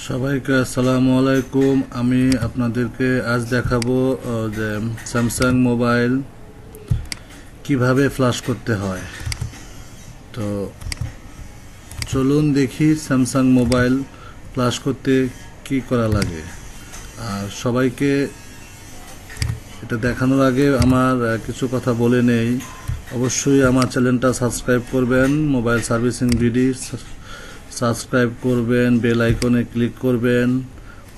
সবাইকে আসসালামু আলাইকুম। আমি আপনাদেরকে আজ দেখাবো যে স্যামসাং মোবাইল কিভাবে ফ্ল্যাশ করতে হয়। তো চলুন দেখি স্যামসাং মোবাইল ফ্ল্যাশ করতে কি করা লাগে। আর সবাইকে এটা দেখানোর আগে আমার কিছু কথা বলে নেই। অবশ্যই আমার চ্যানেলটা সাবস্ক্রাইব করবেন, মোবাইল সার্ভিসিং ভিডি সাবস্ক্রাইব করবেন, বেল আইকনে ক্লিক করবেন,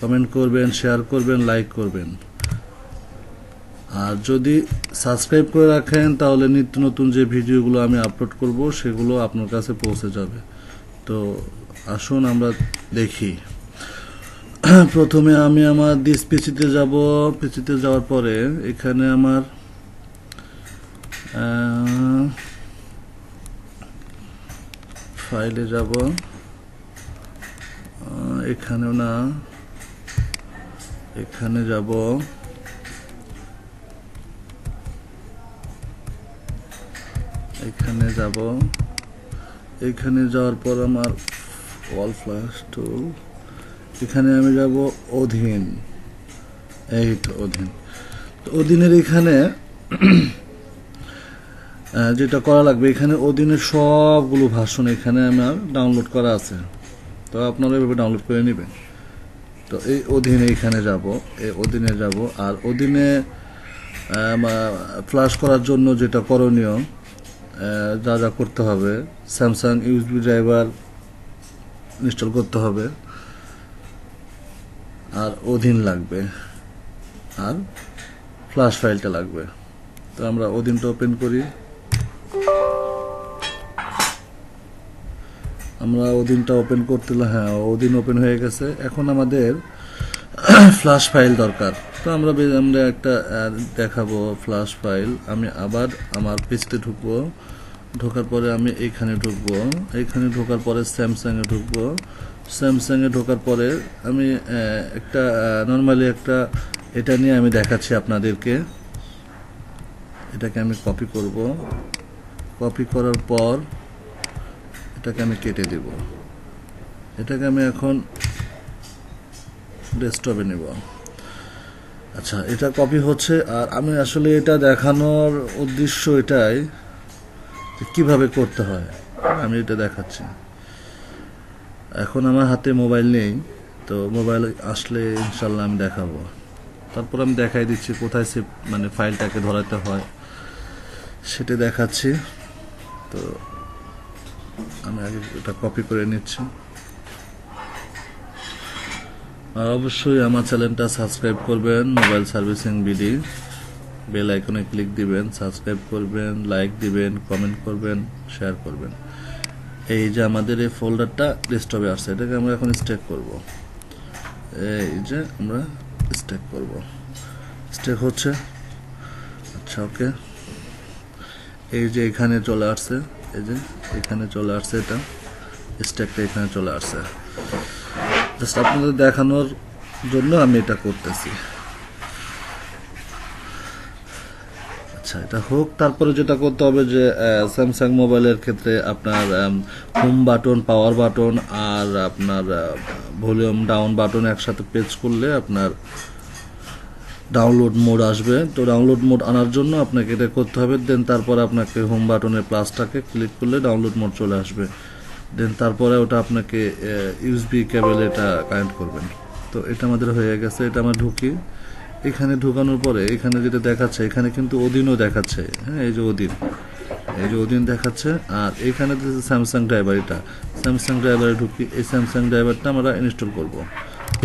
কমেন্ট করবেন, শেয়ার করবেন, লাইক করবেন। আর যদি সাবস্ক্রাইব করে রাখেন তাহলে নিত্য নতুন যে ভিডিওগুলো আমি আপলোড করব সেগুলো আপনার কাছে পৌঁছে যাবে। তো আসুন আমরা দেখি। প্রথমে আমি আমার দিস পিসিতে যাব। পিসিতে যাওয়ার পরে এখানে আমার ফাইলে যাব। এখানেও না, এখানে যাব। এখানে যাব। এখানে যাওয়ার পর আমার ওয়াল ফ্ল্যাশ টুল, এখানে আমি যাব অধীন। এই তো অধীন। তো অধীনের এখানে যেটা করা লাগবে, এখানে অধীনের সবগুলো ভার্সন এখানে আমার ডাউনলোড করা আছে। তো আপনারা এভাবে ডাউনলোড করে নেবেন। তো এই অধীনে এখানে যাব, এই অধীনে যাব। আর অধীনে ফ্ল্যাশ করার জন্য যেটা করণীয়, যা যা করতে হবে, স্যামসাং ইউএসবি ড্রাইভার ইনস্টল করতে হবে, আর অধীন লাগবে, আর ফ্ল্যাশ ফাইলটা লাগবে। তো আমরা অধীনটা ওপেন করি। আমরা অধীনটা ওপেন করতে, হ্যাঁ অধীন ওপেন হয়ে গেছে। এখন আমাদের ফ্ল্যাশ ফাইল দরকার। তো আমরা একটা দেখাবো ফ্ল্যাশ ফাইল। আমি আবার আমার পেজতে ঢুকবো। ঢোকার পরে আমি এইখানে ঢুকবো। এইখানে ঢোকার পরে স্যামসাংয়ে ঢুকবো। স্যামসাংয়ে ঢোকার পরে আমি একটা নর্মালি একটা এটা নিয়ে আমি দেখাচ্ছি আপনাদেরকে। এটাকে আমি কপি করব। কপি করার পর এটাকে আমি কেটে দেব। এটাকে আমি এখন ডেস্কটপে নেব। আচ্ছা, এটা কপি হচ্ছে। আর আমি আসলে এটা দেখানোর উদ্দেশ্য এটাই কিভাবে করতে হয়, আমি এটা দেখাচ্ছি। এখন আমার হাতে মোবাইল নেই, তো মোবাইল আসলে ইনশাল্লাহ আমি দেখাবো। তারপর আমি দেখাই দিচ্ছি কোথায় সে ফাইলটাকে ধরাতে হয়, সেটা দেখাচ্ছি। তো আমি আগে এটা কপি করে নিচ্ছি। আর অবশ্যই আমার চ্যানেলটা সাবস্ক্রাইব করবেন, মোবাইল সার্ভিসিং বিডি। বেল আইকনে ক্লিক দিবেন, সাবস্ক্রাইব করবেন, লাইক দিবেন, কমেন্ট করবেন, শেয়ার করবেন। এই যে আমাদের এই ফোল্ডারটা ডেস্কটপে আসছে, এটাকে আমরা এখন স্টেক করব। এই যে আমরা স্টেক করব, স্টেক হচ্ছে। আচ্ছা ওকে, এই যে এখানে চলে আসছে, এই যে এখানে চলে আসছে, এটা স্টেকটা এখানে চলে আসছে। জাস্ট আপনাদের দেখানোর জন্য আমি এটা করতেছি। আচ্ছা, এটা হোক। তারপরে যেটা করতে হবে যে স্যামসাং মোবাইলের ক্ষেত্রে আপনার হোম বাটন, পাওয়ার বাটন আর আপনার ভলিউম ডাউন বাটন একসাথে প্রেস করলে আপনার ডাউনলোড মোড আসবে। তো ডাউনলোড মোড আনার জন্য আপনাকে এটা করতে হবে। দেন তারপরে আপনাকে হোম বাটনের প্লাসটাকে ক্লিক করলে ডাউনলোড মোড চলে আসবে। দেন তারপরে ওটা আপনাকে ইউএসবি কেবল এটা কানেক্ট করবেন। তো এটা আমাদের হয়ে গেছে। এটা আমরা ঢুকি। এখানে ঢুকানোর পরে এখানে যেটা দেখাচ্ছে, এখানে কিন্তু অধীনও দেখাচ্ছে। হ্যাঁ, এই যে অধীন, এই যে অধীন দেখাচ্ছে। আর এখানে স্যামসাং ড্রাইভার, এটা স্যামসাং ড্রাইভারে ঢুকি। এই স্যামসাং ড্রাইভারটা আমরা ইনস্টল করব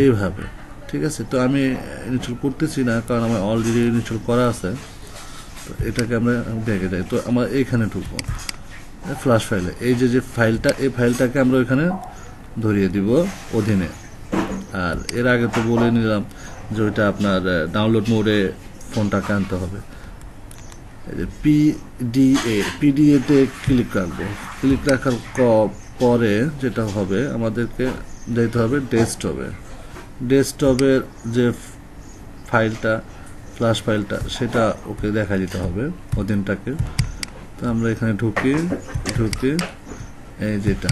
এইভাবে। ঠিক আছে, তো আমি ইনস্টল করতেছি না, কারণ আমার অলরেডি ইনস্টল করা আছে। তো এটাকে আমরা দেখে যাই। তো আমরা এইখানে ঢুকবো ফ্ল্যাশ ফাইলে। এই যে ফাইলটা, এই ফাইলটাকে আমরা ওইখানে ধরিয়ে দিব অধীনে। আর এর আগে তো বলে নিলাম যে ওইটা আপনার ডাউনলোড মোডে ফোনটাকে আনতে হবে। এই যে পিডিএতে ক্লিক রাখবো। ক্লিক রাখার পরে যেটা হবে, আমাদেরকে যেতে হবে ডেস্কটপে। ডেস্কটপের যে ফাইলটা, ফ্ল্যাশ ফাইলটা, সেটা ওকে দেখা দিতে হবে অধীনটাকে। তো আমরা এখানে ঢুকি। এই যেটা,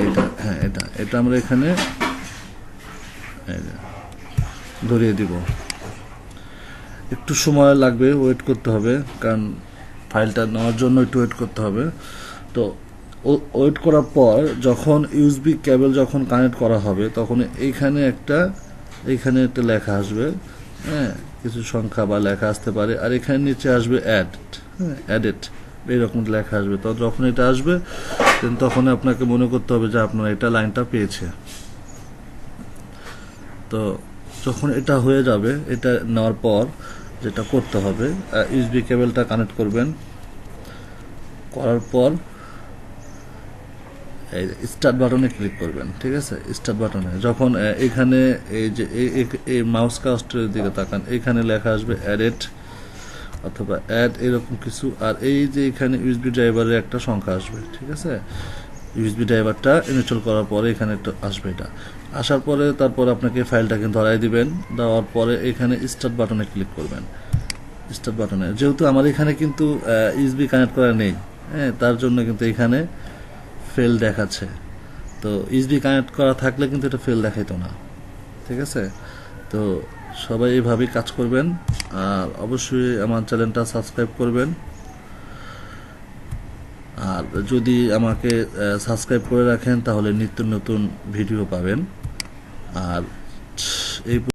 এইটা, হ্যাঁ এটা আমরা এখানে এই যে ধরিয়ে দিব। একটু সময় লাগবে, ওয়েট করতে হবে, কারণ ফাইলটা নেওয়ার জন্য একটু ওয়েট করতে হবে। তো ওয়েট করার পর যখন ইউএসবি কেবল যখন কানেক্ট করা হবে তখন এইখানে একটা লেখা আসবে, হ্যাঁ, কিছু সংখ্যা বা লেখা আসতে পারে, আর এখানে নিচে আসবে অ্যাডেড, এইরকম লেখা আসবে। তো যখন এটা আসবে তখন আপনাকে মনে করতে হবে যে আপনার এটা লাইনটা পেয়েছে। তো যখন এটা হয়ে যাবে, এটা নেওয়ার পর যেটা করতে হবে, ইউএসবি কেবলটা কানেক্ট করবেন, করার পর এই স্টার্ট বাটনে ক্লিক করবেন। ঠিক আছে, স্টার্ট বাটনে যখন এখানে এই যে এই মাউস কাস্টের দিকে তাকান, এখানে লেখা আসবে অ্যাডেড অথবা অ্যাড এরকম কিছু, আর এই যে এখানে ইউএসবি ড্রাইভারের একটা সংখ্যা আসবে। ঠিক আছে, ইউএসবি ড্রাইভারটা ইনস্টল করার পরে এখানে একটা আসবে, এটা আসার পরে তারপর আপনাকে ফাইলটাকে ধরাই দিবেন। দেওয়ার পরে এখানে স্টার্ট বাটনে ক্লিক করবেন। স্টার্ট বাটনে যেহেতু আমার এখানে কিন্তু ইউএসবি কানেক্ট করা নেই, হ্যাঁ, তার জন্য কিন্তু এখানে ফেল দেখাচ্ছে। তো ইউএসবি কানেক্ট করা থাকলে কিন্তু এটা ফেল দেখাইতো না। ঠিক আছে, তো সবাই এইভাবেই কাজ করবেন, আর অবশ্যই আমার চ্যানেলটা সাবস্ক্রাইব করবেন। আর যদি আমাকে সাবস্ক্রাইব করে রাখেন তাহলে নিত্য নতুন ভিডিও পাবেন। আর এই